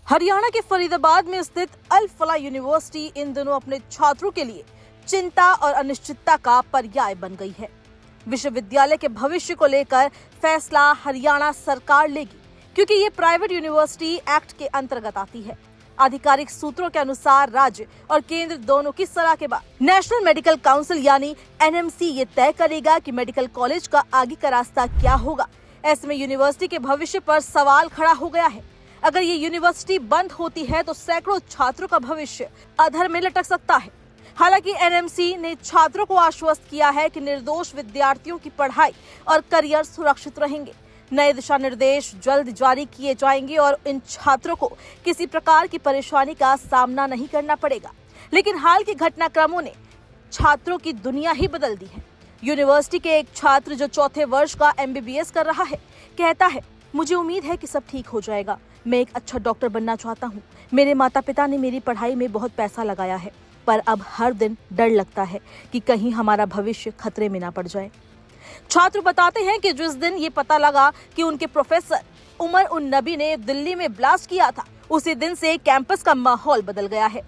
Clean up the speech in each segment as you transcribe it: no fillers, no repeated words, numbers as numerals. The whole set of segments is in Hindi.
हरियाणा के फरीदाबाद में स्थित अल फलाह यूनिवर्सिटी इन दिनों अपने छात्रों के लिए चिंता और अनिश्चितता का पर्याय बन गई है। विश्वविद्यालय के भविष्य को लेकर फैसला हरियाणा सरकार लेगी, क्योंकि ये प्राइवेट यूनिवर्सिटी एक्ट के अंतर्गत आती है। आधिकारिक सूत्रों के अनुसार राज्य और केंद्र दोनों की सलाह के बाद नेशनल मेडिकल काउंसिल यानी एनएमसी ये तय करेगा कि मेडिकल कॉलेज का आगे का रास्ता क्या होगा। ऐसे में यूनिवर्सिटी के भविष्य पर सवाल खड़ा हो गया है। अगर ये यूनिवर्सिटी बंद होती है तो सैकड़ों छात्रों का भविष्य अधर में लटक सकता है। हालांकि एनएमसी ने छात्रों को आश्वस्त किया है कि निर्दोष विद्यार्थियों की पढ़ाई और करियर सुरक्षित रहेंगे। नए दिशा निर्देश जल्द जारी किए जाएंगे और इन छात्रों को किसी प्रकार की परेशानी का सामना नहीं करना पड़ेगा। लेकिन हाल के घटनाक्रमों ने छात्रों की दुनिया ही बदल दी है। यूनिवर्सिटी के एक छात्र जो चौथे वर्ष का एमबीबीएस कर रहा है, कहता है, मुझे उम्मीद है कि सब ठीक हो जाएगा। मैं एक अच्छा डॉक्टर बनना चाहता हूँ। मेरे माता पिता ने मेरी पढ़ाई में बहुत पैसा लगाया है, पर अब हर दिन डर लगता है कि कहीं हमारा भविष्य खतरे में ना पड़ जाए। छात्र बताते हैं कि जिस दिन ये पता लगा कि उनके प्रोफेसर उमर उन नबी ने दिल्ली में ब्लास्ट किया था, उसी दिन से कैंपस का माहौल बदल गया है।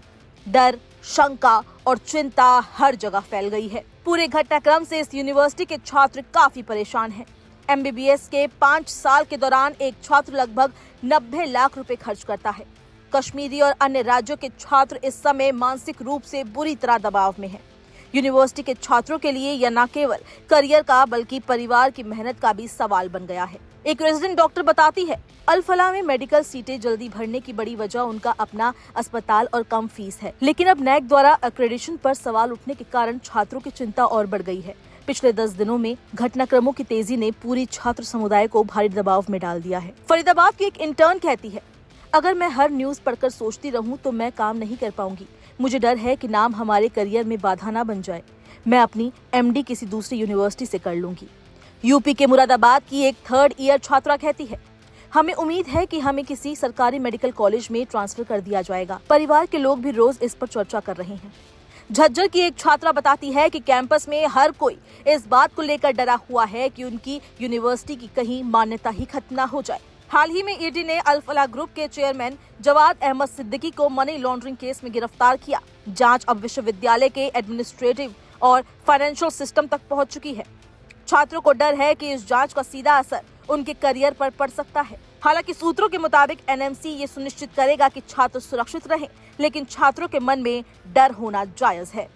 डर, शंका और चिंता हर जगह फैल गई है। पूरे घटनाक्रम से इस यूनिवर्सिटी के छात्र काफी परेशान हैं। एमबीबीएस के 5 साल के दौरान एक छात्र लगभग 90 लाख रुपए खर्च करता है। कश्मीरी और अन्य राज्यों के छात्र इस समय मानसिक रूप से बुरी तरह दबाव में हैं। यूनिवर्सिटी के छात्रों के लिए यह न केवल करियर का बल्कि परिवार की मेहनत का भी सवाल बन गया है। एक रेजिडेंट डॉक्टर बताती है, अल फलाह में मेडिकल सीटें जल्दी भरने की बड़ी वजह उनका अपना अस्पताल और कम फीस है। लेकिन अब नैक द्वारा एक्रेडिटेशन पर सवाल उठने के कारण छात्रों की चिंता और बढ़ गई है। पिछले 10 दिनों में घटनाक्रमों की तेजी ने पूरी छात्र समुदाय को भारी दबाव में डाल दिया है। फरीदाबाद की एक इंटर्न कहती है, अगर मैं हर न्यूज पढ़कर सोचती रहूं तो मैं काम नहीं कर पाऊंगी। मुझे डर है कि नाम हमारे करियर में बाधा ना बन जाए। मैं अपनी एमडी किसी दूसरी यूनिवर्सिटी से कर लूंगी। यूपी के मुरादाबाद की एक 3rd ईयर छात्रा कहती है, हमें उम्मीद है कि हमें किसी सरकारी मेडिकल कॉलेज में ट्रांसफर कर दिया जाएगा। परिवार के लोग भी रोज इस पर चर्चा कर रहे हैं। झज्जर की एक छात्रा बताती है कि कैंपस में हर कोई इस बात को लेकर डरा हुआ है कि उनकी यूनिवर्सिटी की कहीं मान्यता ही खत्म ना हो जाए। हाल ही में ईडी ने अल फलाह ग्रुप के चेयरमैन जवाद अहमद सिद्दीकी को मनी लॉन्ड्रिंग केस में गिरफ्तार किया। जांच अब विश्वविद्यालय के एडमिनिस्ट्रेटिव और फाइनेंशियल सिस्टम तक पहुंच चुकी है। छात्रों को डर है कि इस जांच का सीधा असर उनके करियर पर पड़ सकता है। हालांकि सूत्रों के मुताबिक एनएमसी ये सुनिश्चित करेगा कि छात्र सुरक्षित रहें, लेकिन छात्रों के मन में डर होना जायज है।